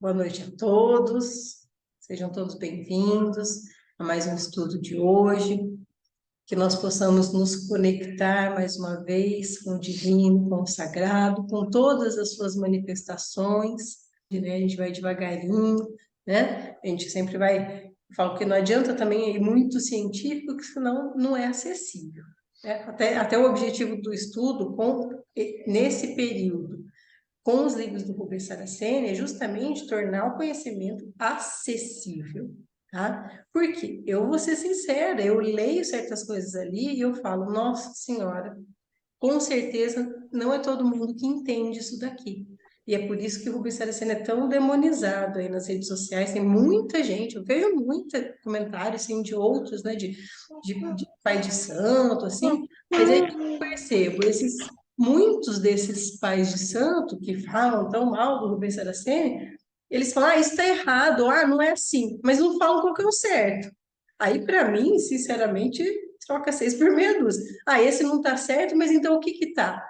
Boa noite a todos, sejam todos bem-vindos a mais um estudo de hoje, que nós possamos nos conectar mais uma vez com o divino, com o sagrado, com todas as suas manifestações, né? A gente vai devagarinho, né? A gente sempre vai, falo que não adianta também ir muito científico, que senão não é acessível, né? Até o objetivo do estudo, nesse período, com os livros do Rubens Saraceni é justamente tornar o conhecimento acessível, tá? Porque eu vou ser sincera, eu leio certas coisas ali e eu falo, nossa senhora, com certeza não é todo mundo que entende isso daqui. E é por isso que o Rubens Saraceni é tão demonizado aí nas redes sociais. Tem muita gente, eu vejo muito comentário assim, de outros, né, de pai de santo, assim, mas aí eu percebo muitos desses pais de santo que falam tão mal do Rubens Saraceni, eles falam, isso está errado, não é assim, mas não falam qual que é o certo. Aí, para mim, sinceramente, troca 6 por meia dúzia. Esse não está certo, mas então o que que tá?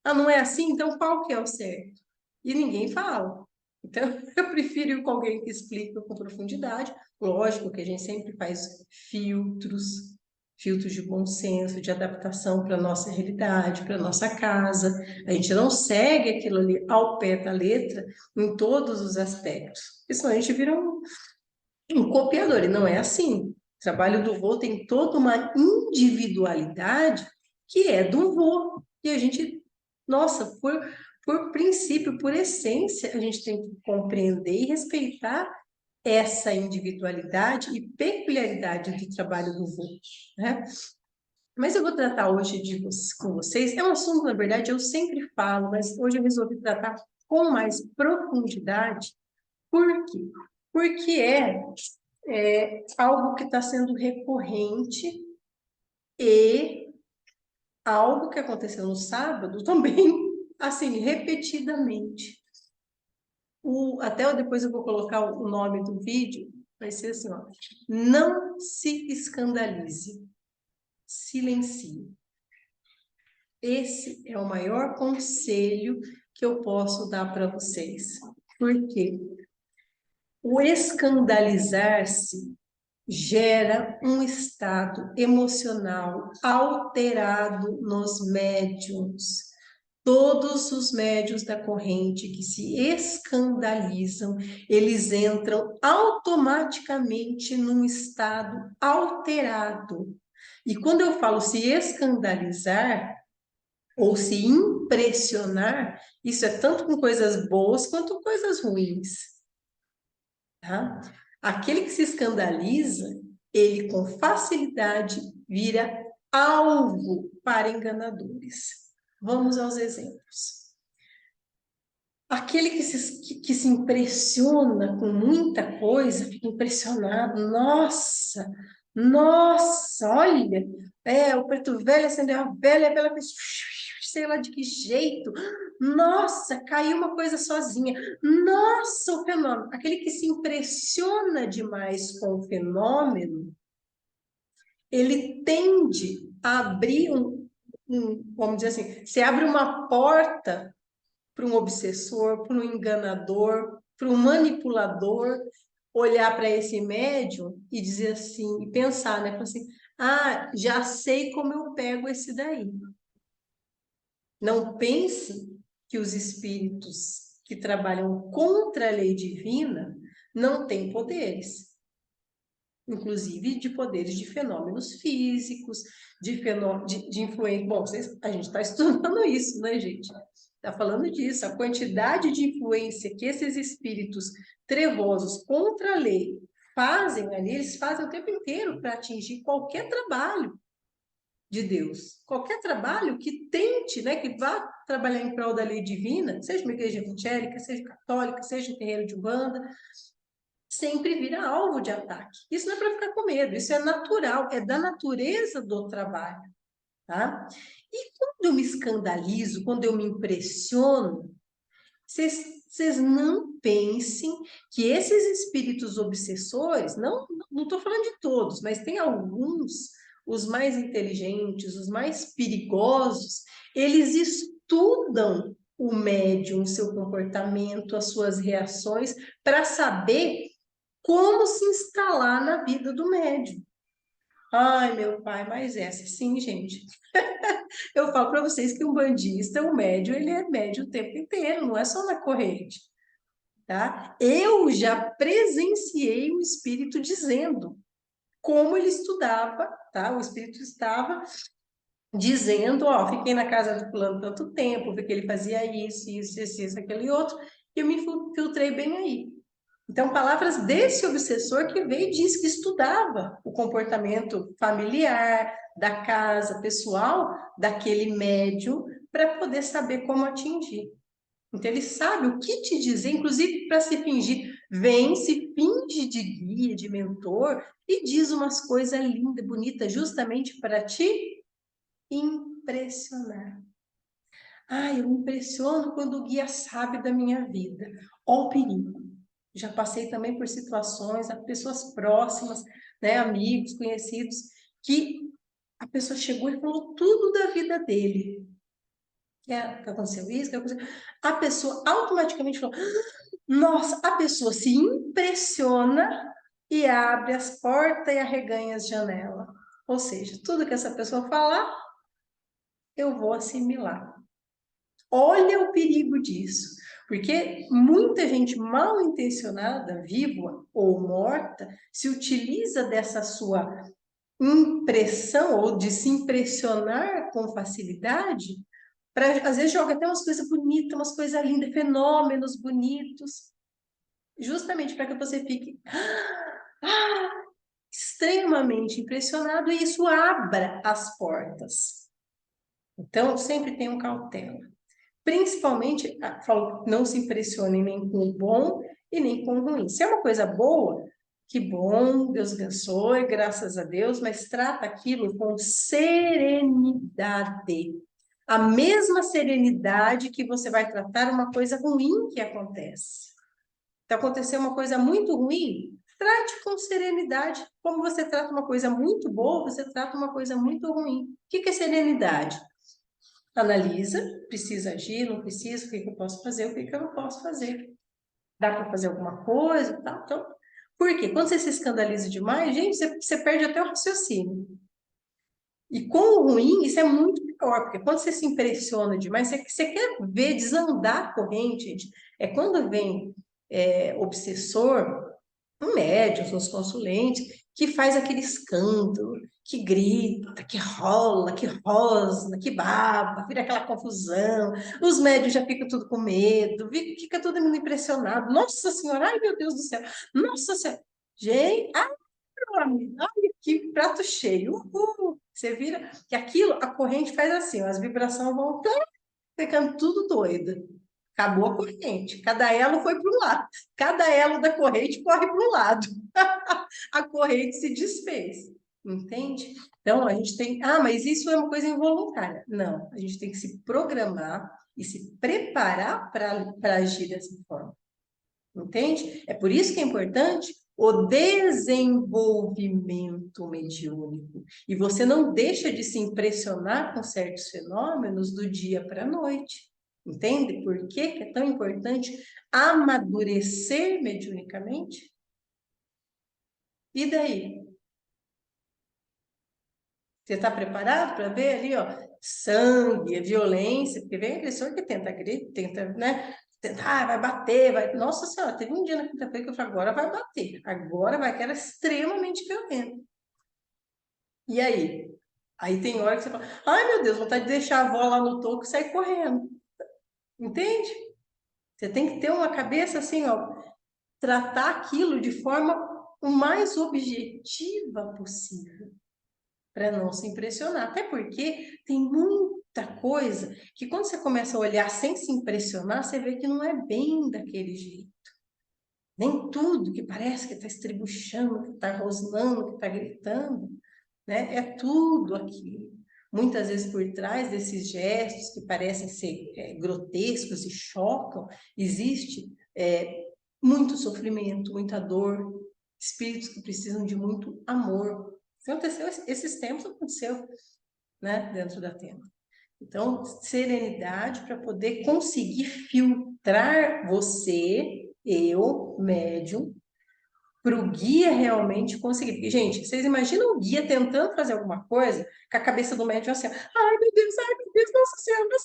Não é assim? Então qual que é o certo? E ninguém fala. Então, eu prefiro ir com alguém que explica com profundidade. Lógico que a gente sempre faz filtros de bom senso, de adaptação para a nossa realidade, para a nossa casa. A gente não segue aquilo ali ao pé da letra em todos os aspectos. Porque senão a gente vira um copiador, e não é assim. O trabalho do vô tem toda uma individualidade que é do vô. E a gente, nossa, por princípio, por essência, a gente tem que compreender e respeitar essa individualidade e peculiaridade do trabalho do vô, né? Mas eu vou tratar hoje com vocês. É um assunto, na verdade, eu sempre falo, mas hoje eu resolvi tratar com mais profundidade. Por quê? Porque é algo que está sendo recorrente e algo que aconteceu no sábado também, assim, repetidamente. Depois eu vou colocar o nome do vídeo, vai ser assim, ó, não se escandalize, silencie. Esse é o maior conselho que eu posso dar para vocês. Por quê? O escandalizar-se gera um estado emocional alterado nos médiums. Todos os médiuns da corrente que se escandalizam, eles entram automaticamente num estado alterado. E quando eu falo se escandalizar ou se impressionar, isso é tanto com coisas boas quanto coisas ruins. Tá? Aquele que se escandaliza, ele com facilidade vira alvo para enganadores. Vamos aos exemplos. Aquele que se impressiona com muita coisa, fica impressionado. Nossa, olha, o preto velho acendeu a vela fez sei lá de que jeito. Nossa, caiu uma coisa sozinha. Nossa, o fenômeno. Aquele que se impressiona demais com o fenômeno, ele tende a abrir vamos dizer assim, se abre uma porta para um obsessor, para um enganador, para um manipulador olhar para esse médium e dizer assim, e pensar, né? Assim, já sei como eu pego esse daí. Não pense que os espíritos que trabalham contra a lei divina não têm poderes, inclusive de poderes de fenômenos físicos, de influência. Bom, a gente está estudando isso, né, gente? Está falando disso, a quantidade de influência que esses espíritos trevosos contra a lei fazem ali, eles fazem o tempo inteiro para atingir qualquer trabalho de Deus. Qualquer trabalho que tente, né, que vá trabalhar em prol da lei divina, seja uma igreja evangélica, seja católica, seja um terreiro de Umbanda, sempre vira alvo de ataque. Isso não é para ficar com medo, isso é natural, é da natureza do trabalho, tá? E quando eu me escandalizo, quando eu me impressiono, vocês não pensem que esses espíritos obsessores, não estou falando de todos, mas tem alguns, os mais inteligentes, os mais perigosos, eles estudam o médium, o seu comportamento, as suas reações, para saber como se instalar na vida do médium. Ai, meu pai, mas essa sim, gente. Eu falo para vocês que um bandista, o médium, ele é médium o tempo inteiro, não é só na corrente, tá? Eu já presenciei o espírito dizendo como ele estudava, tá? O espírito estava dizendo, ó, fiquei na casa do fulano tanto tempo, vi que ele fazia isso, aquele outro, e eu me filtrei bem aí. Então, palavras desse obsessor que veio e disse que estudava o comportamento familiar, da casa, pessoal, daquele médium, para poder saber como atingir. Então, ele sabe o que te dizer, inclusive para se fingir. Vem, se finge de guia, de mentor, e diz umas coisas lindas, bonitas, justamente para te impressionar. Ah, eu me impressiono quando o guia sabe da minha vida. Ó o perigo. Já passei também por situações, pessoas próximas, né, amigos, conhecidos, que a pessoa chegou e falou tudo da vida dele. Que aconteceu isso, que aconteceu. A pessoa automaticamente falou: nossa, a pessoa se impressiona e abre as portas e arreganha as janelas. Ou seja, tudo que essa pessoa falar, eu vou assimilar. Olha o perigo disso, porque muita gente mal intencionada, viva ou morta, se utiliza dessa sua impressão ou de se impressionar com facilidade, para às vezes joga até umas coisas bonitas, umas coisas lindas, fenômenos bonitos, justamente para que você fique extremamente impressionado e isso abra as portas. Então, sempre tenham cautela. Principalmente, falo, não se impressione nem com o bom e nem com o ruim. Se é uma coisa boa, que bom, Deus abençoe, graças a Deus, mas trata aquilo com serenidade. A mesma serenidade que você vai tratar uma coisa ruim que acontece. Então, aconteceu uma coisa muito ruim, trate com serenidade. Como você trata uma coisa muito boa, você trata uma coisa muito ruim. O que é serenidade? Analisa, precisa agir, não precisa, o que eu posso fazer, o que eu não posso fazer. Dá para fazer alguma coisa, tal, então. Por quê? Quando você se escandaliza demais, gente, você perde até o raciocínio. E com o ruim, isso é muito pior, porque quando você se impressiona demais, você quer ver desandar a corrente, gente. É quando vem obsessor, um médium, os consulentes, que faz aquele escândalo, que grita, que rola, que rosna, que baba, vira aquela confusão, os médios já ficam tudo com medo, fica todo mundo impressionado. Nossa Senhora, ai meu Deus do céu, nossa Senhora, gente, ai, meu amigo, ai, que prato cheio, uhul. Você vira que aquilo, a corrente faz assim, ó, as vibrações vão ficando tudo doida. Acabou a corrente. Cada elo foi para um lado. Cada elo da corrente corre para um lado. A corrente se desfez. Entende? Então, a gente tem. Ah, mas isso é uma coisa involuntária. Não, a gente tem que se programar e se preparar para agir dessa forma. Entende? É por isso que é importante o desenvolvimento mediúnico. E você não deixa de se impressionar com certos fenômenos do dia para a noite. Entende por que é tão importante amadurecer mediunicamente? E daí? Você está preparado para ver ali, ó, sangue, violência? Porque vem agressor que tenta agredir, tenta, né? Vai bater, vai. Nossa Senhora, teve um dia na quinta-feira que eu falei, agora vai bater, agora vai, que era extremamente violento. E aí? Aí tem hora que você fala, ai meu Deus, vontade de deixar a avó lá no toco e sair correndo. Entende? Você tem que ter uma cabeça assim, ó, tratar aquilo de forma o mais objetiva possível, para não se impressionar. Até porque tem muita coisa que quando você começa a olhar sem se impressionar, você vê que não é bem daquele jeito. Nem tudo que parece que está estribuchando, que está rosnando, que está gritando, né? É tudo aquilo. Muitas vezes por trás desses gestos que parecem ser grotescos e chocam, existe muito sofrimento, muita dor, espíritos que precisam de muito amor. Aconteceu esses tempos, aconteceu, né, dentro da tenda. Então, serenidade para poder conseguir filtrar você, eu, médium, para o guia realmente conseguir. Porque, gente, vocês imaginam o guia tentando fazer alguma coisa com a cabeça do médium assim, ai meu Deus, Nossa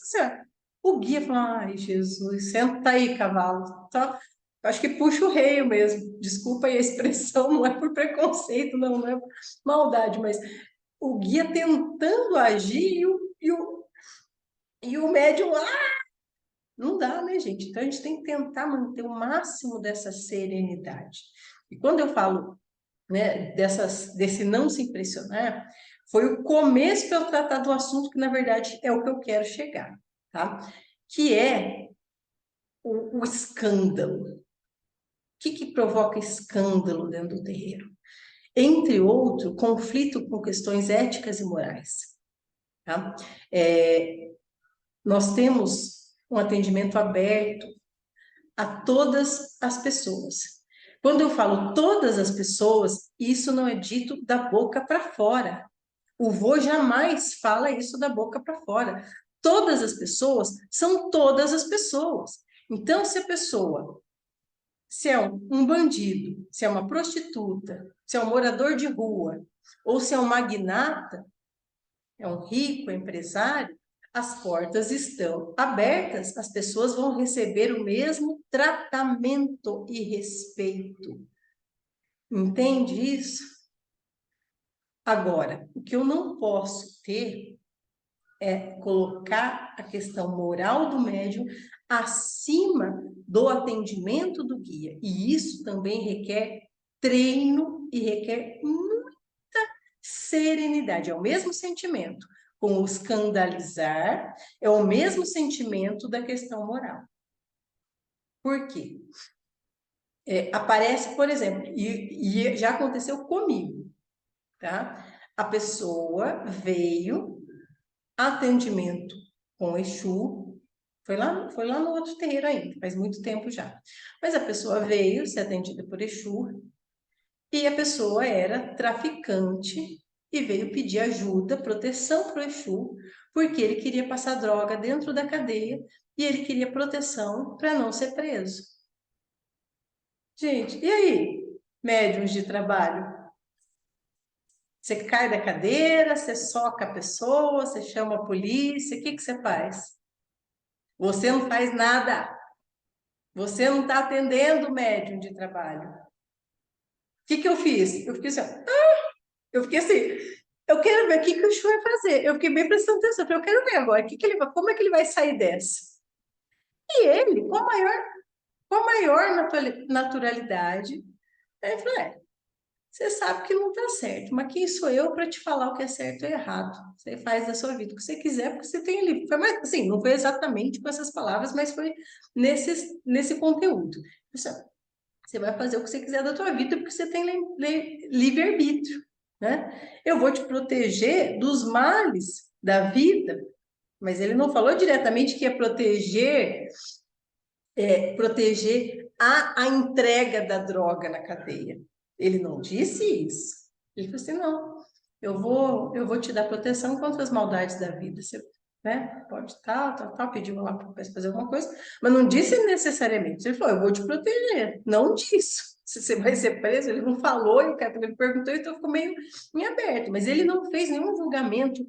Senhora. O guia fala, ai, Jesus, senta aí, cavalo. Tá? Acho que puxa o reio mesmo. Desculpa aí a expressão, não é por preconceito, não é por maldade, mas o guia tentando agir e o médium lá. Não dá, né, gente? Então a gente tem que tentar manter o máximo dessa serenidade. E quando eu falo, né, desse não se impressionar, foi o começo para eu tratar do assunto que, na verdade, é o que eu quero chegar, tá? Que é o escândalo. O que provoca escândalo dentro do terreiro? Entre outro, conflito com questões éticas e morais, tá? Nós temos um atendimento aberto a todas as pessoas. Quando eu falo todas as pessoas, isso não é dito da boca para fora. O vô jamais fala isso da boca para fora. Todas as pessoas são todas as pessoas. Então, se é um bandido, se é uma prostituta, se é um morador de rua, ou se é um magnata, é um rico empresário, as portas estão abertas, as pessoas vão receber o mesmo tratamento e respeito. Entende isso? Agora, o que eu não posso ter é colocar a questão moral do médium acima do atendimento do guia. E isso também requer treino e requer muita serenidade. É o mesmo sentimento com o escandalizar, é o mesmo sentimento da questão moral. Por quê? Aparece, por exemplo, e já aconteceu comigo, tá? A pessoa veio, atendimento com Exu, foi lá no outro terreiro ainda, faz muito tempo já. Mas a pessoa veio ser atendida por Exu e a pessoa era traficante e veio pedir ajuda, proteção para o Exu, porque ele queria passar droga dentro da cadeia e ele queria proteção para não ser preso. Gente, e aí, médiuns de trabalho? Você cai da cadeira, você soca a pessoa, você chama a polícia, o que você faz? Você não faz nada. Você não está atendendo o médium de trabalho. O que eu fiz? Eu fiquei assim, eu quero ver o que o Exu vai fazer. Eu fiquei bem prestando atenção, eu quero ver agora, como é que ele vai sair dessa? E ele, com a maior naturalidade, ele falou, você sabe que não está certo, mas quem sou eu para te falar o que é certo e errado? Você faz da sua vida o que você quiser, porque você tem livre. Foi mais, assim, não foi exatamente com essas palavras, mas foi nesse conteúdo. Você vai fazer o que você quiser da tua vida, porque você tem livre-arbítrio, né? Eu vou te proteger dos males da vida, mas ele não falou diretamente que ia proteger a entrega da droga na cadeia. Ele não disse isso. Ele falou assim, não, eu vou te dar proteção contra as maldades da vida. Você, né, pode tal, pediu lá para fazer alguma coisa, mas não disse necessariamente. Ele falou, eu vou te proteger. Não disse. Se você vai ser preso, ele não falou, e o cara também perguntou, então ficou meio em aberto. Mas ele não fez nenhum julgamento.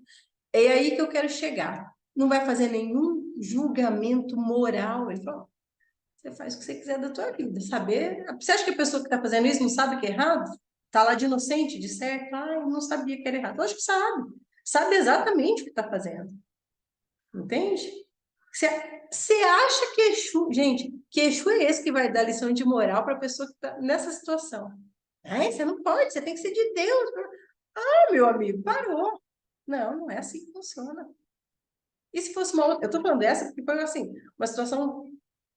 É aí que eu quero chegar. Não vai fazer nenhum julgamento moral. Ele falou, você faz o que você quiser da tua vida. Saber. Você acha que a pessoa que está fazendo isso não sabe que é errado? Está lá de inocente, de certo? Ah, eu não sabia que era errado. Eu acho que sabe. Sabe exatamente o que está fazendo. Entende? Você acha que Exu. Gente, que Exu é esse que vai dar lição de moral para a pessoa que está nessa situação? Ai, você não pode, você tem que ser de Deus. Ah, meu amigo, parou. Não, não é assim que funciona. E se fosse uma outra. Eu estou falando dessa porque foi assim, uma situação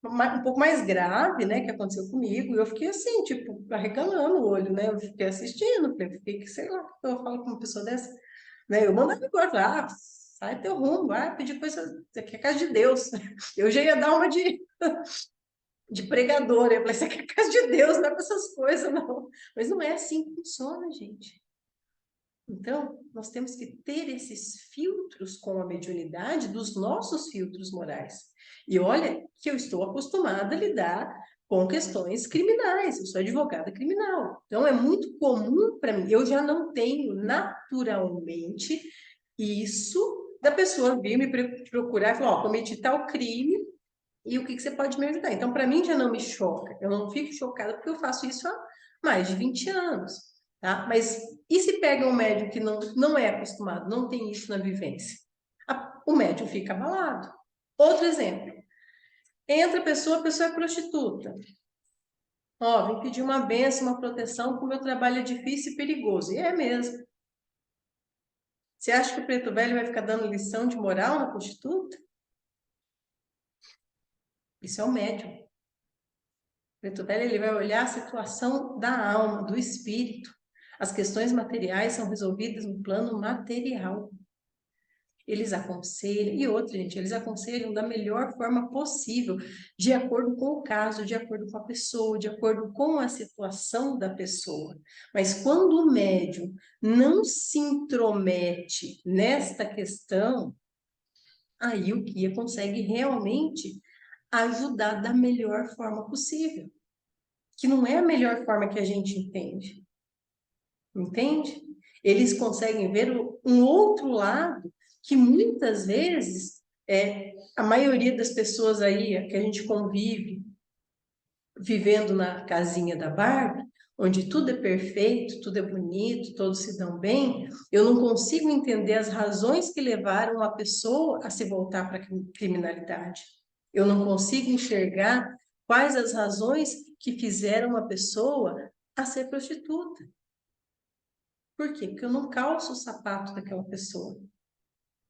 um pouco mais grave, né, que aconteceu comigo, e eu fiquei assim, tipo, arregalando o olho, né, eu fiquei assistindo, fiquei, sei lá, o que eu falo com uma pessoa dessa, né, eu mandava embora, sai teu rumo, vai pedir coisa, isso aqui é casa de Deus, eu já ia dar uma de pregadora, eu falei, isso aqui é casa de Deus, não é para essas coisas, não, mas não é assim que funciona, gente, Então, nós temos que ter esses filtros com a mediunidade dos nossos filtros morais. E olha que eu estou acostumada a lidar com questões criminais, eu sou advogada criminal. Então, é muito comum para mim, eu já não tenho naturalmente isso da pessoa vir me procurar e falar, ó, cometi tal crime e o que você pode me ajudar? Então, para mim já não me choca, eu não fico chocada porque eu faço isso há mais de 20 anos, tá? Mas e se pega um médium que não é acostumado, não tem isso na vivência? O médium fica abalado. Outro exemplo, entra a pessoa é prostituta. Ó, vem pedir uma bênção, uma proteção, porque o meu trabalho é difícil e perigoso. E é mesmo. Você acha que o preto velho vai ficar dando lição de moral na prostituta? Isso é o médium. O preto velho, ele vai olhar a situação da alma, do espírito. As questões materiais são resolvidas no plano material. Eles aconselham, e outra, gente, eles aconselham da melhor forma possível, de acordo com o caso, de acordo com a pessoa, de acordo com a situação da pessoa. Mas quando o médium não se intromete nesta questão, aí o guia consegue realmente ajudar da melhor forma possível, que não é a melhor forma que a gente entende? Eles conseguem ver um outro lado que muitas vezes a maioria das pessoas aí que a gente convive, vivendo na casinha da Barbie, onde tudo é perfeito, tudo é bonito, todos se dão bem, eu não consigo entender as razões que levaram a pessoa a se voltar para a criminalidade. Eu não consigo enxergar quais as razões que fizeram uma pessoa a ser prostituta. Por quê? Porque eu não calço o sapato daquela pessoa.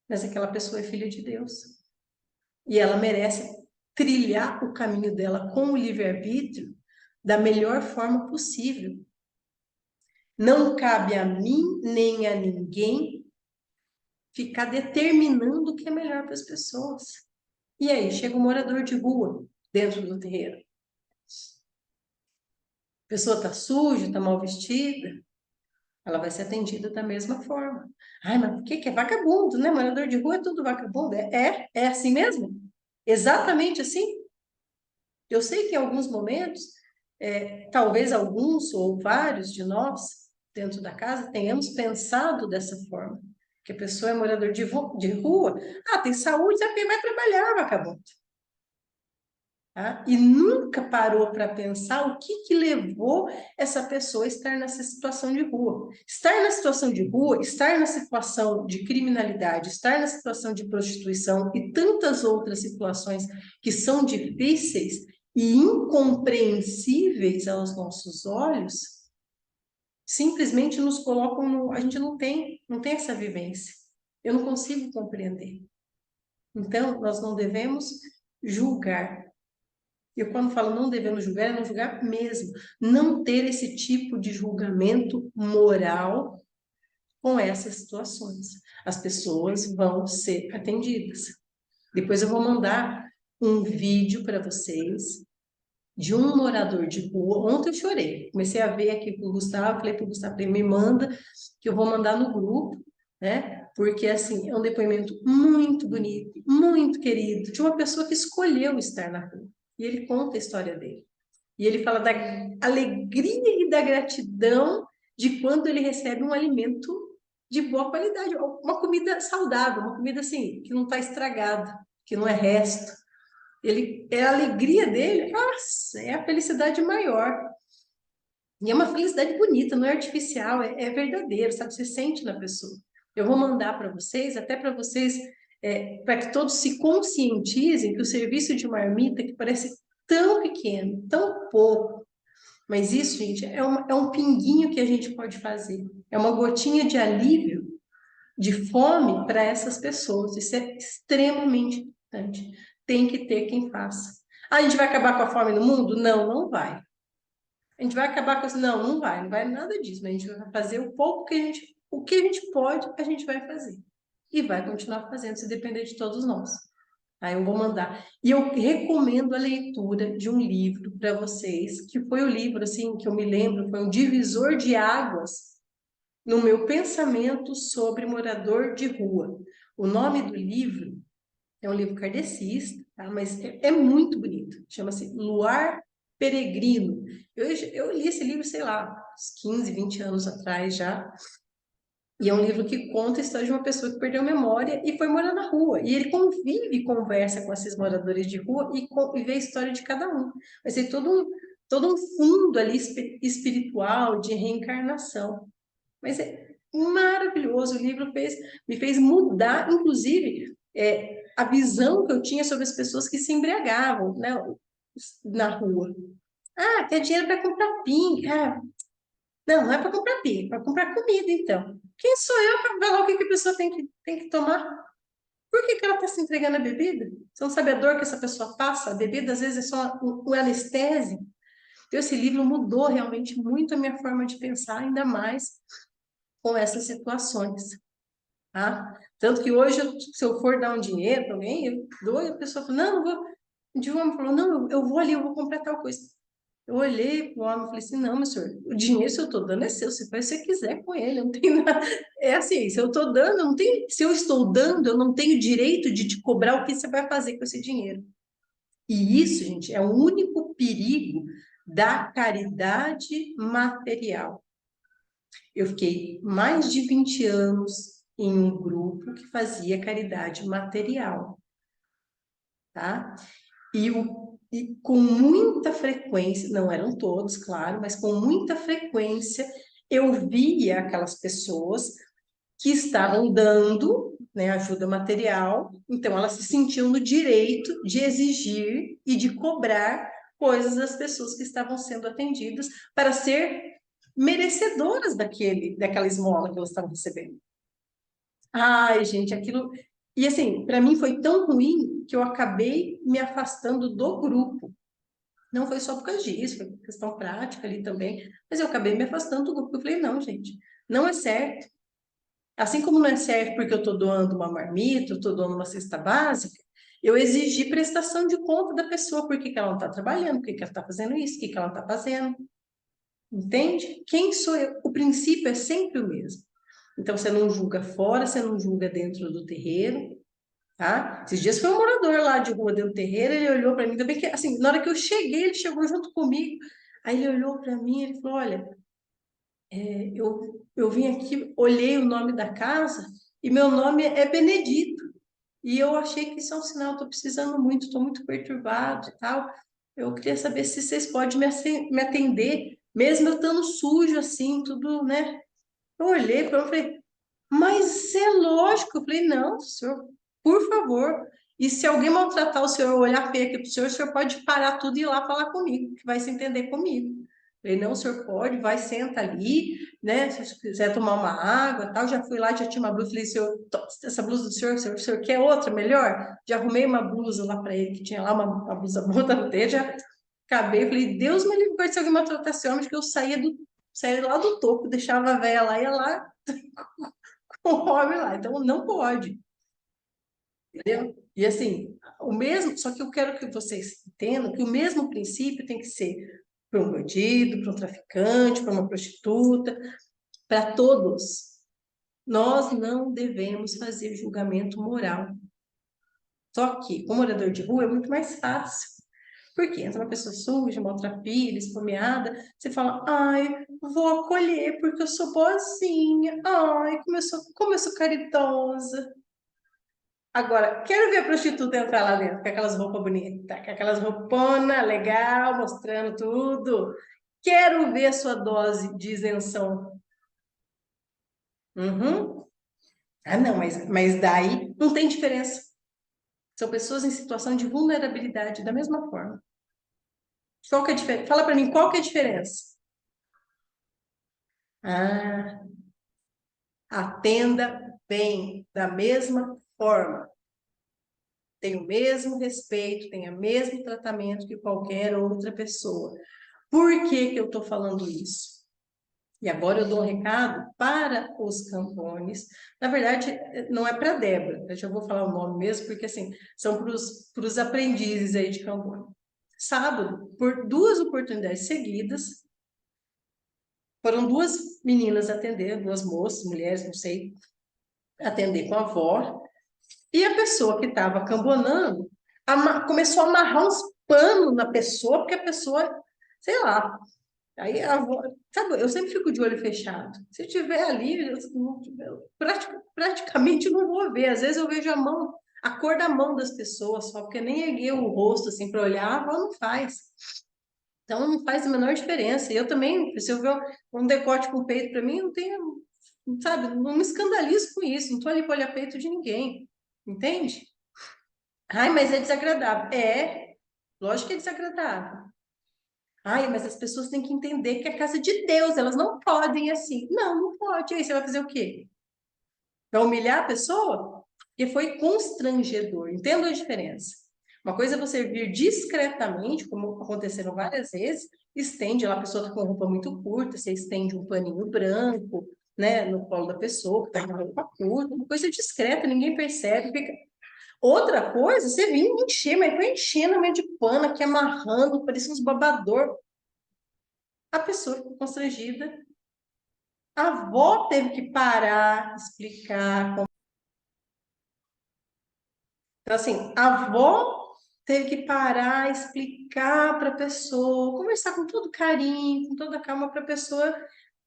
Mas aquela pessoa é filha de Deus. E ela merece trilhar o caminho dela com o livre-arbítrio da melhor forma possível. Não cabe a mim nem a ninguém ficar determinando o que é melhor para as pessoas. E aí, chega um morador de rua dentro do terreiro. A pessoa está suja, está mal vestida, ela vai ser atendida da mesma forma. Ai, mas por que é vagabundo, né? Morador de rua é tudo vagabundo. É assim mesmo? Exatamente assim? Eu sei que em alguns momentos, talvez alguns ou vários de nós, dentro da casa, tenhamos pensado dessa forma. Que a pessoa é morador de rua. Ah, tem saúde, sabe quem vai trabalhar, vagabundo. Tá? E nunca parou para pensar o que levou essa pessoa a estar nessa situação de rua. Estar na situação de rua, estar na situação de criminalidade, estar na situação de prostituição e tantas outras situações que são difíceis e incompreensíveis aos nossos olhos, simplesmente nos colocam no... A gente não tem essa vivência. Eu não consigo compreender. Então, nós não devemos julgar. Eu, quando falo não devemos julgar, é não julgar mesmo. Não ter esse tipo de julgamento moral com essas situações. As pessoas vão ser atendidas. Depois eu vou mandar um vídeo para vocês de um morador de rua. Ontem eu chorei. Comecei a ver aqui com o Gustavo, falei para o Gustavo, me manda, que eu vou mandar no grupo, né? Porque, assim, é um depoimento muito bonito, muito querido, de uma pessoa que escolheu estar na rua. E ele conta a história dele. E ele fala da alegria e da gratidão de quando ele recebe um alimento de boa qualidade, uma comida saudável, uma comida assim, que não está estragada, que não é resto. Ele, é a alegria dele, nossa, é a felicidade maior. E é uma felicidade bonita, não é artificial, é verdadeiro, sabe? Você sente na pessoa. Eu vou mandar para vocês, até para vocês, para que todos se conscientizem que o serviço de marmita, que parece tão pequeno, tão pouco, mas isso, gente, é um pinguinho que a gente pode fazer. É uma gotinha de alívio, de fome para essas pessoas. Isso é extremamente importante. Tem que ter quem faça. Ah, a gente vai acabar com a fome no mundo? Não, não vai. A gente vai acabar com isso? Não, não vai nada disso. Mas a gente vai fazer o que a gente pode, a gente vai fazer. E vai continuar fazendo, se depender de todos nós. Aí eu vou mandar. E eu recomendo a leitura de um livro para vocês, que foi o livro, assim, que eu me lembro, foi um divisor de águas no meu pensamento sobre morador de rua. O nome do livro é um livro kardecista, tá? Mas é muito bonito. Chama-se Luar Peregrino. Eu li esse livro, sei lá, uns 15, 20 anos atrás já. E é um livro que conta a história de uma pessoa que perdeu a memória e foi morar na rua. E ele convive e conversa com esses moradores de rua e vê a história de cada um. Vai ser todo um fundo ali espiritual de reencarnação. Mas é maravilhoso. O livro me fez mudar, inclusive, a visão que eu tinha sobre as pessoas que se embriagavam, né, na rua. Ah, quer dinheiro para comprar pinga. Ah, não é para comprar pinga, é para comprar comida, então. Quem sou eu para falar o que que a pessoa tem que tomar? Por que que ela está se entregando à bebida? Você não sabe a dor que essa pessoa passa? A bebida, às vezes, é só um anestésico. Então, esse livro mudou realmente muito a minha forma de pensar, ainda mais com essas situações, tá? Tanto que hoje, se eu for dar um dinheiro para alguém, eu dou e a pessoa fala, não, eu vou... De um homem falou, não, eu vou ali, eu vou comprar tal coisa. Eu olhei para o homem e falei assim, não, meu senhor, o dinheiro, se eu estou dando, é seu, você faz o que você quiser com ele, não tem nada. É assim, se eu estou dando, eu não tenho, se eu estou dando, eu não tenho direito de te cobrar o que você vai fazer com esse dinheiro. E isso, gente, é o único perigo da caridade material. Eu fiquei mais de 20 anos em um grupo que fazia caridade material, tá? E com muita frequência, não eram todos, claro, mas com muita frequência eu via aquelas pessoas que estavam dando, né, ajuda material, então elas se sentiam no direito de exigir e de cobrar coisas das pessoas que estavam sendo atendidas para ser merecedoras daquela esmola que elas estavam recebendo. Ai, gente, aquilo. E assim, para mim foi tão ruim que eu acabei me afastando do grupo. Não foi só por causa disso, foi questão prática ali também, mas eu acabei me afastando do grupo. Eu falei, não, gente, não é certo. Assim como não é certo porque eu estou doando uma marmita, eu estou doando uma cesta básica, eu exigi prestação de conta da pessoa, por que que ela não está trabalhando, por que que ela está fazendo isso, o que que ela está fazendo. Entende? Quem sou eu? O princípio é sempre o mesmo. Então, você não julga fora, você não julga dentro do terreiro, tá? Esses dias foi um morador lá de rua dentro do terreiro, ele olhou para mim, também que, assim, na hora que eu cheguei, ele chegou junto comigo, aí ele olhou para mim, ele falou, olha, eu vim aqui, olhei o nome da casa, e meu nome é Benedito, e eu achei que isso é um sinal, estou precisando muito, estou muito perturbado e tal, eu queria saber se vocês podem me atender, mesmo eu estando sujo assim, tudo, né? Eu olhei para ele e falei, mas é lógico. Eu falei, não, senhor, por favor. E se alguém maltratar o senhor, olhar feio aqui para o senhor pode parar tudo e ir lá falar comigo, que vai se entender comigo. Eu falei, não, o senhor pode, vai, senta ali, né? Se você quiser tomar uma água, tal. Já fui lá, já tinha uma blusa. Falei, senhor, essa blusa do senhor, o senhor quer outra melhor? Já arrumei uma blusa lá para ele, que tinha lá uma blusa boa da ter, já acabei. Falei, Deus me livre se alguém maltratar esse homem, que eu saía lá do topo, deixava a véia lá, ia lá com o homem lá. Então, não pode. Entendeu? E assim, o mesmo, só que eu quero que vocês entendam que o mesmo princípio tem que ser para um bandido, para um traficante, para uma prostituta, para todos. Nós não devemos fazer julgamento moral. Só que, com morador de rua, é muito mais fácil. Porque entra uma pessoa suja, maltrapilha, esfomeada, você fala, ai, vou acolher porque eu sou boazinha, ai, como eu sou caridosa. Agora, quero ver a prostituta entrar lá dentro com aquelas roupas bonitas, com aquelas rouponas legal, mostrando tudo. Quero ver a sua dose de isenção. Uhum. Ah, não, mas daí não tem diferença. São pessoas em situação de vulnerabilidade da mesma forma. Qual que é a diferença? Fala para mim, qual que é a diferença? Ah, atenda bem, da mesma forma. Tem o mesmo respeito, tem o mesmo tratamento que qualquer outra pessoa. Por que que eu estou falando isso? E agora eu dou um recado para os campones. Na verdade, não é para a Débora, eu já vou falar o nome mesmo, porque assim, são para os aprendizes aí de Cambone. Sábado, por 2 oportunidades seguidas, Foram duas meninas atender, duas moças, mulheres, não sei, atender com a avó. E a pessoa que estava cambonando começou a amarrar uns panos na pessoa, porque a pessoa, sei lá. Aí a avó, sabe, eu sempre fico de olho fechado. Se tiver ali, praticamente não vou ver. Às vezes eu vejo a mão, a cor da mão das pessoas, só porque nem erguei o rosto assim para olhar, a avó não faz. Então não faz a menor diferença. E eu também, se eu ver um decote com peito para mim, não tenho, sabe, não me escandalizo com isso. Não estou ali para olhar peito de ninguém. Entende? Ai, mas é desagradável. É, lógico que é desagradável. Ai, mas as pessoas têm que entender que é a casa de Deus, elas não podem assim. Não, não pode. Aí você vai fazer o quê? Vai humilhar a pessoa? Porque foi constrangedor. Entenda a diferença. Uma coisa é você vir discretamente, como aconteceram várias vezes, estende lá, a pessoa está com roupa muito curta, você estende um paninho branco, né, no colo da pessoa, que está com roupa curta, uma coisa discreta, ninguém percebe, fica. Outra coisa, você vinha encher, mas foi enchendo meio de pano aqui, amarrando, parecia uns babador. A pessoa ficou constrangida. A avó teve que parar, explicar. Então, assim, a avó teve que parar, explicar para a pessoa, conversar com todo carinho, com toda calma para a pessoa,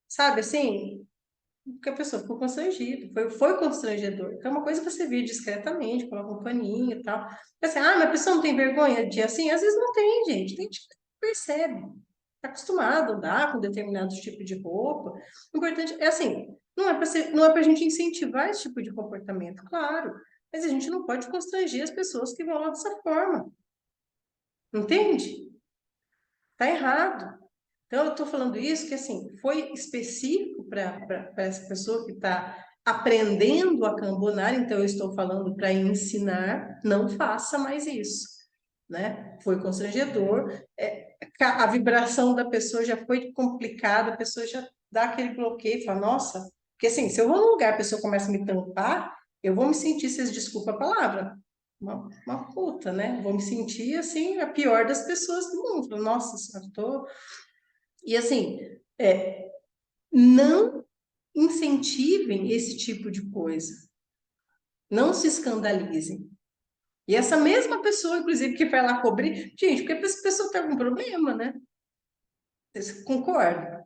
sabe, assim, porque a pessoa ficou constrangida, foi constrangedor. Então, uma coisa é você vir discretamente, coloca um paninho e tal. Assim, ah, mas a pessoa não tem vergonha de assim? Às vezes não tem, gente. Tem gente que percebe. Está acostumado a andar com determinado tipo de roupa. O importante é assim, não é para a gente incentivar esse tipo de comportamento, claro. Mas a gente não pode constranger as pessoas que vão lá dessa forma. Entende? Tá errado. Então, eu estou falando isso que, assim, foi específico para essa pessoa que está aprendendo a cambonar, então eu estou falando para ensinar, não faça mais isso, né? Foi constrangedor, a vibração da pessoa já foi complicada, a pessoa já dá aquele bloqueio, fala, nossa, porque assim, se eu vou num lugar, a pessoa começa a me tampar, eu vou me sentir, vocês desculpa a palavra, uma puta, né? Vou me sentir, assim, a pior das pessoas do mundo. Nossa senhora, tô e assim, não incentivem esse tipo de coisa. Não se escandalizem. E essa mesma pessoa, inclusive, que vai lá cobrir, gente, porque essa pessoa tem algum problema, né? Você concorda?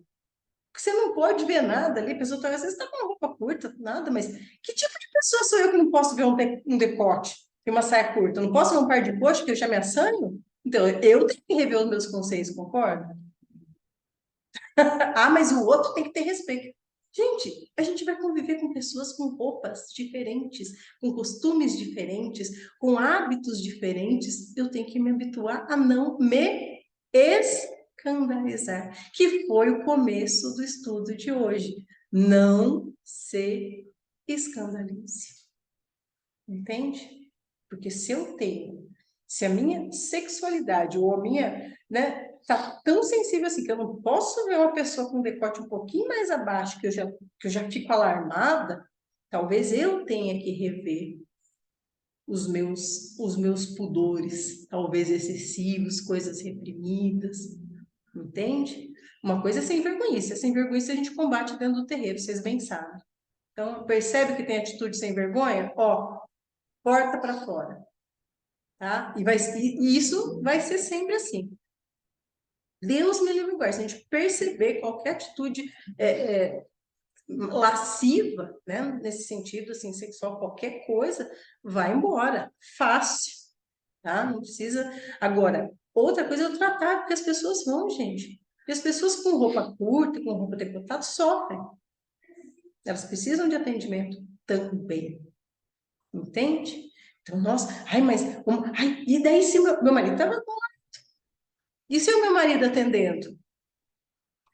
Porque você não pode ver nada ali, a pessoa às vezes está com uma roupa curta, nada, mas que tipo de pessoa sou eu que não posso ver um decote e uma saia curta? Eu não posso ver um par de coxa que eu já me assanho? Então, eu tenho que rever os meus conceitos, concorda? Ah, mas o outro tem que ter respeito. Gente, a gente vai conviver com pessoas com roupas diferentes, com costumes diferentes, com hábitos diferentes. Eu tenho que me habituar a não me escandalizar, que foi o começo do estudo de hoje. Não se escandalize. Entende? Porque se a minha sexualidade ou a minha, né, tá tão sensível assim que eu não posso ver uma pessoa com um decote um pouquinho mais abaixo que eu já fico alarmada, talvez eu tenha que rever os meus pudores, talvez excessivos, coisas reprimidas, entende? Uma coisa é sem vergonhice, sem vergonhice a gente combate dentro do terreiro, vocês bem sabem. Então, percebe que tem atitude sem vergonha? Ó, porta para fora, tá? E isso vai ser sempre assim. Deus me livre e guarde. Se a gente perceber qualquer atitude lasciva, né, nesse sentido, assim, sexual, qualquer coisa, vai embora. Fácil, tá? Não precisa. Agora, outra coisa é o tratar, porque as pessoas vão, gente. E as pessoas com roupa curta, com roupa decotada, sofrem. Elas precisam de atendimento também. Entende? Então, nossa, ai, mas, ai, e daí se meu marido estava com. E se o meu marido atendendo?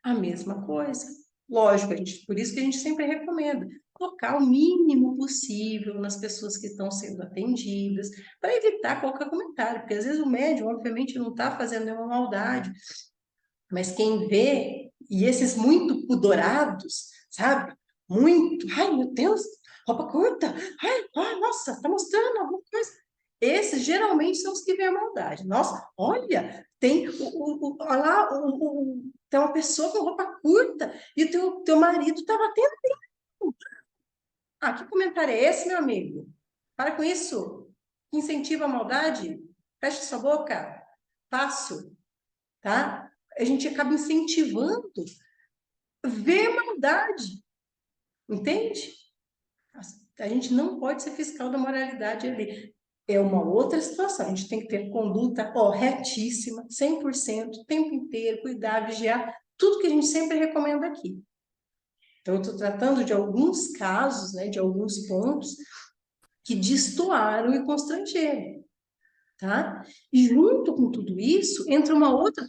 A mesma coisa. Lógico, por isso que a gente sempre recomenda colocar o mínimo possível nas pessoas que estão sendo atendidas, para evitar qualquer comentário, porque às vezes o médium, obviamente, não está fazendo nenhuma maldade, mas quem vê, e esses muito pudorados, sabe? Muito, ai meu Deus, roupa curta, ai, nossa, tá mostrando alguma coisa. Esses geralmente são os que veem a maldade. Nossa, olha, tem olha lá, tem uma pessoa com roupa curta e o teu marido está batendo. Ah, que comentário é esse, meu amigo? Para com isso. Incentiva a maldade? Feche sua boca. Fácil, tá? A gente acaba incentivando ver maldade, entende? A gente não pode ser fiscal da moralidade ali. É uma outra situação. A gente tem que ter conduta, ó, retíssima, 100%, o tempo inteiro, cuidar, vigiar, tudo que a gente sempre recomenda aqui. Então, eu estou tratando de alguns casos, né, de alguns pontos que destoaram e constrangeram, tá? E junto com tudo isso, entra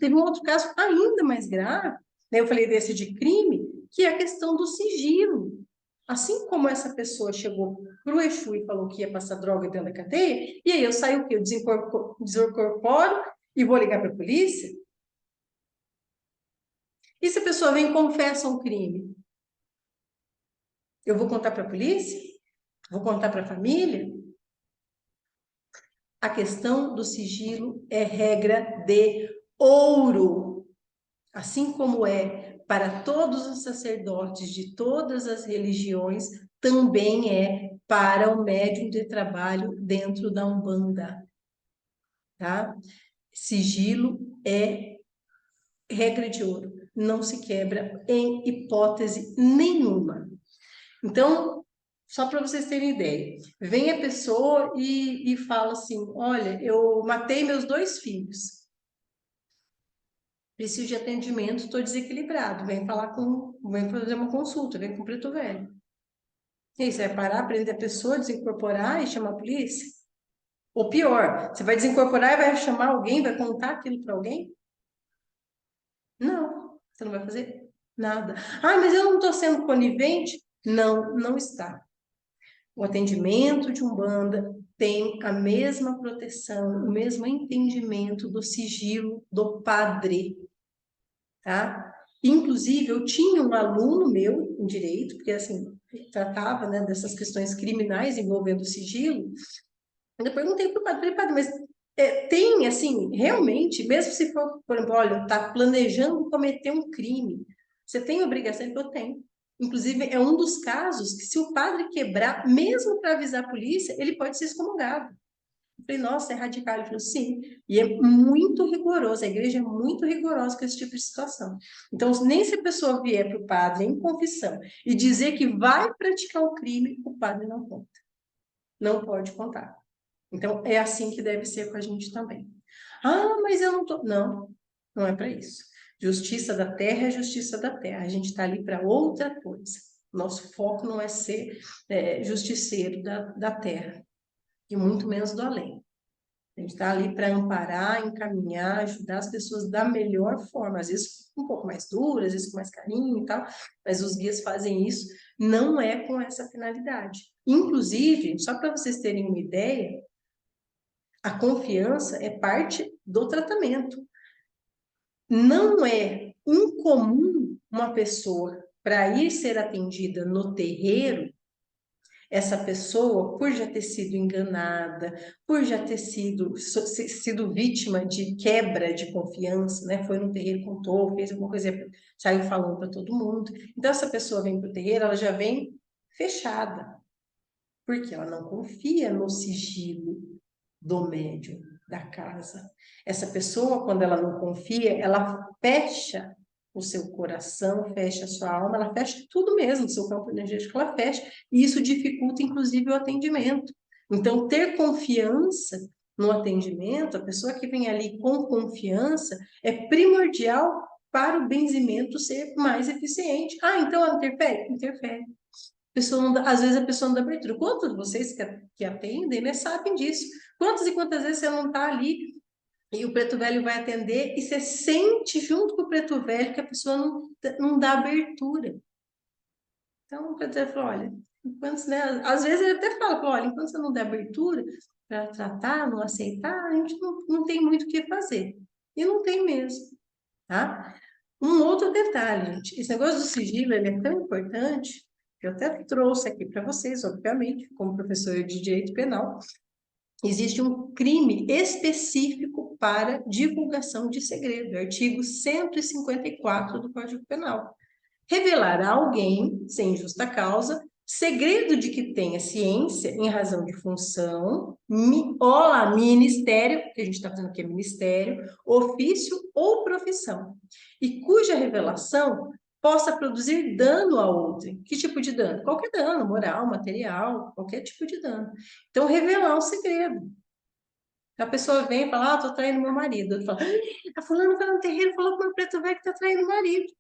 teve um outro caso ainda mais grave, né? Eu falei desse de crime, que é a questão do sigilo. Assim como essa pessoa chegou pro Exu e falou que ia passar droga dentro da cadeia, e aí eu saio o quê? Eu desincorporo e vou ligar para a polícia? E se a pessoa vem e confessa um crime? Eu vou contar para a polícia? Vou contar para a família? A questão do sigilo é regra de ouro, assim como é para todos os sacerdotes de todas as religiões, também é para o médium de trabalho dentro da Umbanda, tá? Sigilo é regra de ouro, não se quebra em hipótese nenhuma. Então, só para vocês terem ideia, vem a pessoa e fala assim: olha, eu matei meus 2 filhos, preciso de atendimento, estou desequilibrado, vem fazer uma consulta, vem com o preto velho. E aí, você vai parar, prender a pessoa, desincorporar e chamar a polícia? Ou pior, você vai desincorporar e vai chamar alguém, vai contar aquilo para alguém? Não, você não vai fazer nada. Ah, mas eu não estou sendo conivente? Não, não está. O atendimento de Umbanda tem a mesma proteção, o mesmo entendimento do sigilo do padre, tá? Inclusive, eu tinha um aluno meu em direito, porque assim, tratava, né, dessas questões criminais envolvendo sigilo. Eu perguntei para o padre, mas tem, assim, realmente, mesmo se for, por exemplo, olha, está planejando cometer um crime, você tem obrigação? Eu tenho. Inclusive, é um dos casos que, se o padre quebrar, mesmo para avisar a polícia, ele pode ser excomungado. Eu falei, nossa, é radical. Ele falou, sim. E é muito rigoroso, a igreja é muito rigorosa com esse tipo de situação. Então, nem se a pessoa vier para o padre em confissão e dizer que vai praticar o crime, o padre não conta. Não pode contar. Então, é assim que deve ser com a gente também. Ah, mas eu não tô. Não, não é para isso. Justiça da terra é justiça da terra. A gente está ali para outra coisa. Nosso foco não é ser justiceiro da terra, e muito menos do além. A gente está ali para amparar, encaminhar, ajudar as pessoas da melhor forma. Às vezes um pouco mais dura, às vezes com mais carinho e tal, mas os guias fazem isso, não é com essa finalidade. Inclusive, só para vocês terem uma ideia, a confiança é parte do tratamento. Não é incomum uma pessoa, para ir ser atendida no terreiro, essa pessoa, por já ter sido enganada, por já ter sido vítima de quebra de confiança, né? Foi no terreiro, contou, fez alguma coisa, saiu falando para todo mundo. Então, essa pessoa vem para o terreiro, ela já vem fechada, porque ela não confia no sigilo do médium da casa. Essa pessoa, quando ela não confia, ela fecha o seu coração, fecha a sua alma, ela fecha tudo mesmo, o seu campo energético, ela fecha, e isso dificulta, inclusive, o atendimento. Então, ter confiança no atendimento, a pessoa que vem ali com confiança, é primordial para o benzimento ser mais eficiente. Ah, então ela interfere? Interfere. Pessoa não dá, às vezes a pessoa não dá abertura. Quantos de vocês que atendem, né, sabem disso? Quantas e quantas vezes você não está ali e o preto velho vai atender e você sente junto com o preto velho que a pessoa não dá abertura. Então, o preto velho fala, olha, enquanto, né, às vezes ele até fala, olha, enquanto você não der abertura para tratar, não aceitar, a gente não tem muito o que fazer. E não tem mesmo, tá? Um outro detalhe, gente, esse negócio do sigilo, ele é tão importante, que eu até trouxe aqui para vocês, obviamente, como professora de direito penal, existe um crime específico para divulgação de segredo, artigo 154 do Código Penal. Revelar a alguém, sem justa causa, segredo de que tenha ciência em razão de função, ministério, que a gente está fazendo aqui é ministério, ofício ou profissão, e cuja revelação possa produzir dano a outrem. Que tipo de dano? Qualquer dano, moral, material, qualquer tipo de dano. Então, revelar um segredo. A pessoa vem e fala, tô traindo meu marido. Eu falo, a fulana foi no terreiro e falou pro meu preto velho que tá traindo o marido.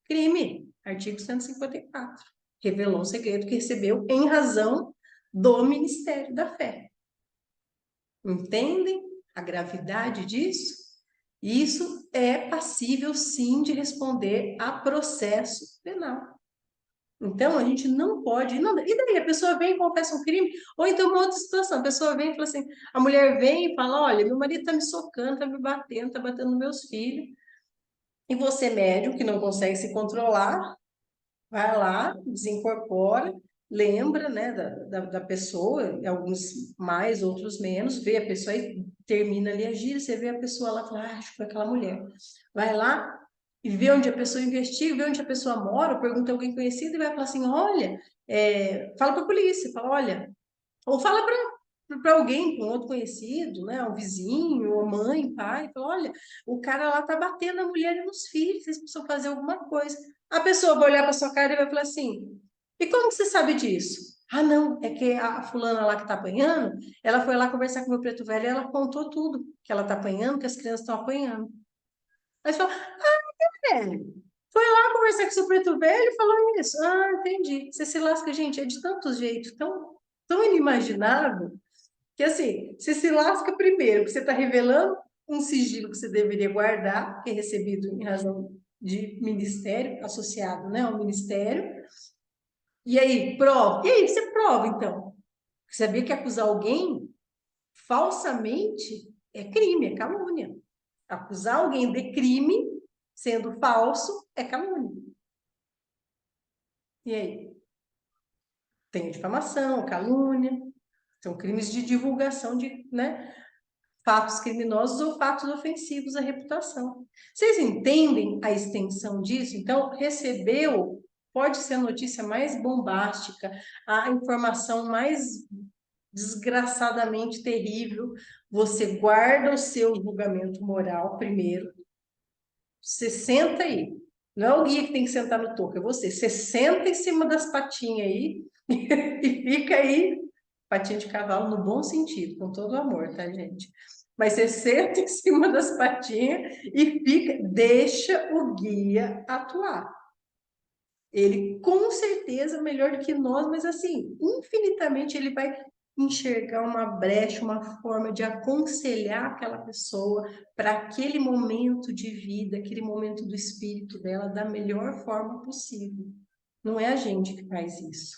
Crime, artigo 154. Revelou um segredo que recebeu em razão do Ministério da Fé. Entendem a gravidade disso? Isso é passível, sim, de responder a processo penal. Então, a gente não pode... Não, e daí? A pessoa vem e confessa um crime? Ou então, uma outra situação, a pessoa vem e fala assim, a mulher vem e fala, olha, meu marido está me socando, está me batendo, está batendo nos meus filhos. E você, médium, que não consegue se controlar, vai lá, desincorpora, lembra, né, da pessoa, alguns mais, outros menos, vê a pessoa e termina ali a gira, você vê a pessoa lá e fala, acho que foi aquela mulher. Vai lá e vê onde a pessoa investiga, vê onde a pessoa mora, pergunta a alguém conhecido e vai falar assim, olha, fala para a polícia, fala, olha, ou fala para alguém, para um outro conhecido, né, um vizinho, ou mãe, pai, fala, olha, o cara lá tá batendo na mulher e nos filhos, vocês precisam fazer alguma coisa. A pessoa vai olhar para sua cara e vai falar assim, e como que você sabe disso? Ah, não, é que a fulana lá que tá apanhando, ela foi lá conversar com o meu preto velho e ela contou tudo, que ela tá apanhando, que as crianças estão apanhando. Aí você fala, ah, foi lá conversar com seu preto velho e falou isso. Ah, entendi. Você se lasca, gente, é de tantos jeitos, tão inimaginável, que assim, você se lasca primeiro, que você está revelando um sigilo que você deveria guardar, que é recebido em razão de ministério, associado, né, ao ministério. E aí, prova. E aí, você prova, então. Você sabia que acusar alguém falsamente é crime, é calúnia. Acusar alguém de crime, sendo falso, é calúnia. E aí? Tem difamação, calúnia, são crimes de divulgação de, né, fatos criminosos ou fatos ofensivos à reputação. Vocês entendem a extensão disso? Então, recebeu, pode ser a notícia mais bombástica, a informação mais desgraçadamente terrível, você guarda o seu julgamento moral primeiro, você senta aí, não é o guia que tem que sentar no toco, é você. Você senta em cima das patinhas aí e fica aí, patinha de cavalo no bom sentido, com todo amor, tá, gente? Mas você senta em cima das patinhas e fica, deixa o guia atuar. Ele, com certeza, melhor do que nós, mas assim, infinitamente ele vai enxergar uma brecha, uma forma de aconselhar aquela pessoa para aquele momento de vida, aquele momento do espírito dela, da melhor forma possível. Não é a gente que faz isso,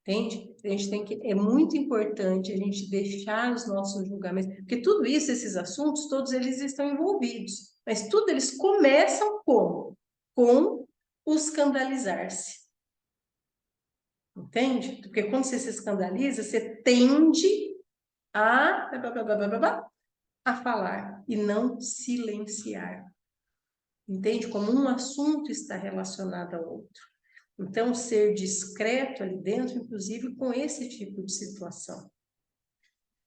entende? A gente tem que, é muito importante a gente deixar os nossos julgamentos, porque tudo isso, esses assuntos, todos eles estão envolvidos, mas tudo eles começam como? Com o escandalizar-se. Entende? Porque quando você se escandaliza, você tende a, a falar e não silenciar. Entende? Como um assunto está relacionado ao outro. Então, ser discreto ali dentro, inclusive com esse tipo de situação.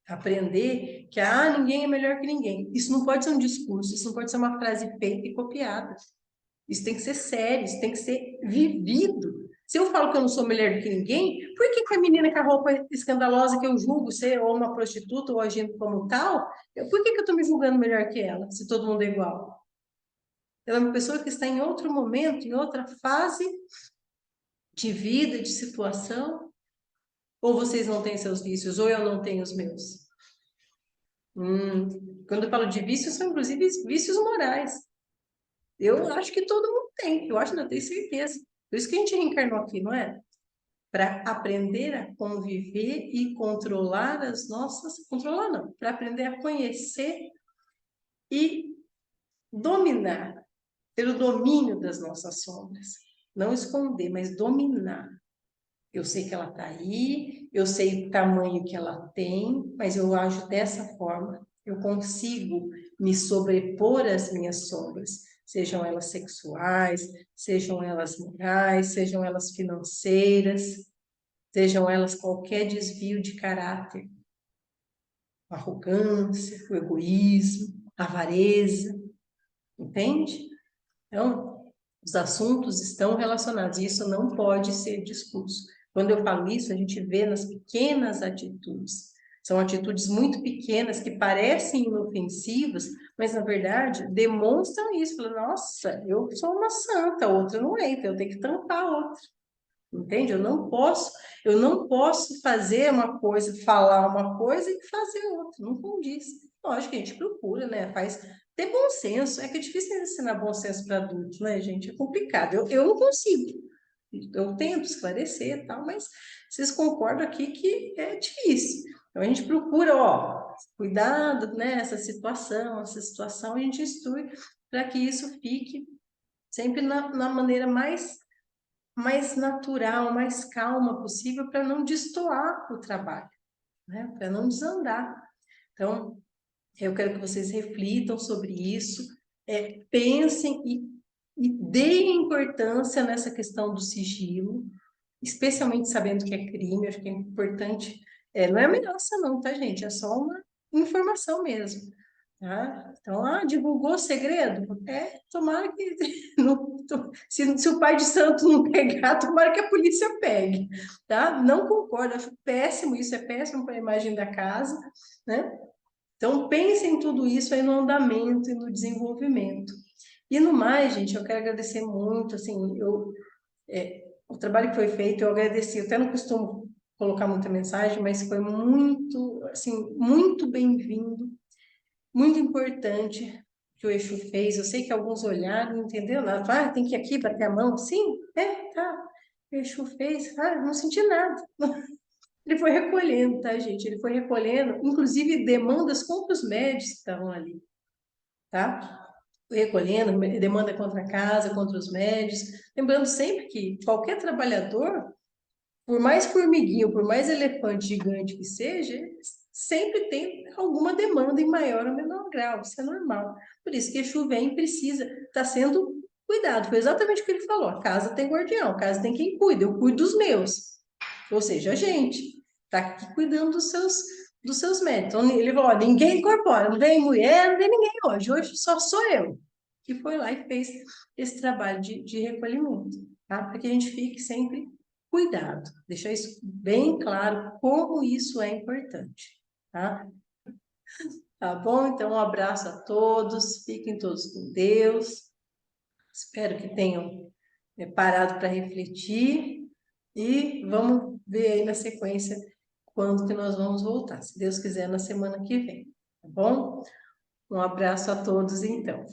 Aprender que, ninguém é melhor que ninguém. Isso não pode ser um discurso, isso não pode ser uma frase feita e copiada. Isso tem que ser sério, isso tem que ser vivido. Se eu falo que eu não sou melhor do que ninguém, por que a menina com a roupa escandalosa que eu julgo ser ou uma prostituta ou agindo como tal, por que eu estou me julgando melhor que ela, se todo mundo é igual? Ela é uma pessoa que está em outro momento, em outra fase de vida, de situação, ou vocês não têm seus vícios, ou eu não tenho os meus. Quando eu falo de vícios, são inclusive vícios morais. Eu acho que todo mundo tem, eu acho, não tenho certeza. Por isso que a gente reencarnou aqui, não é? Para aprender a conviver e controlar as nossas... Controlar não, para aprender a conhecer e dominar, ter o domínio das nossas sombras. Não esconder, mas dominar. Eu sei que ela está aí, eu sei o tamanho que ela tem, mas eu ajo dessa forma. Eu consigo me sobrepor às minhas sombras, sejam elas sexuais, sejam elas morais, sejam elas financeiras, sejam elas qualquer desvio de caráter, a arrogância, o egoísmo, a avareza, entende? Então, os assuntos estão relacionados, e isso não pode ser discurso. Quando eu falo isso, a gente vê nas pequenas atitudes. São atitudes muito pequenas que parecem inofensivas, mas na verdade demonstram isso. Falam, nossa, eu sou uma santa, a outra não é, então eu tenho que tampar a outra. Entende? Eu não posso fazer uma coisa, falar uma coisa e fazer outra. Não condiz. Lógico que a gente procura, né? Faz ter bom senso. É que é difícil ensinar bom senso para adultos, né, gente? É complicado. Eu não consigo. Eu tento esclarecer e tal, mas vocês concordam aqui que é difícil. Então a gente procura, ó, cuidado, né? Essa situação, a gente instrui para que isso fique sempre na maneira mais natural, mais calma possível, para não destoar o trabalho, né? Para não desandar. Então, eu quero que vocês reflitam sobre isso, pensem e deem importância nessa questão do sigilo, especialmente sabendo que é crime. Eu acho que é importante. Não é ameaça, não, tá, gente? É só uma informação mesmo. Tá? Então, divulgou o segredo? Tomara que não, se o pai de santo não pegar, tomara que a polícia pegue, tá? Não concordo, acho péssimo, isso é péssimo para a imagem da casa, né? Então, pensem em tudo isso aí no andamento e no desenvolvimento. E no mais, gente, eu quero agradecer muito, assim, o trabalho que foi feito, eu agradeci, eu até não costumo colocar muita mensagem, mas foi muito, assim, muito bem-vindo, muito importante que o Exu fez. Eu sei que alguns olharam, não entenderam nada. Falaram, tem que ir aqui bater a mão? Sim, tá. O Exu fez. Não senti nada. Ele foi recolhendo, tá, gente? Ele foi recolhendo, inclusive demandas contra os médicos que estavam ali, tá? Foi recolhendo, demanda contra a casa, contra os médicos. Lembrando sempre que qualquer trabalhador, por mais formiguinho, por mais elefante gigante que seja, sempre tem alguma demanda em maior ou menor grau, isso é normal. Por isso que Exu vem e precisa estar sendo cuidado. Foi exatamente o que ele falou: a casa tem guardião, a casa tem quem cuida, eu cuido dos meus. Ou seja, a gente está aqui cuidando dos seus méritos. Então, ele falou: ó, ninguém incorpora, não vem mulher, não vem ninguém hoje só sou eu. Que foi lá e fez esse trabalho de recolhimento, tá? Para que a gente fique sempre cuidado, deixar isso bem claro, como isso é importante, tá? Tá bom? Então, um abraço a todos, fiquem todos com Deus, espero que tenham parado para refletir e vamos ver aí na sequência quando que nós vamos voltar, se Deus quiser, na semana que vem, tá bom? Um abraço a todos, então.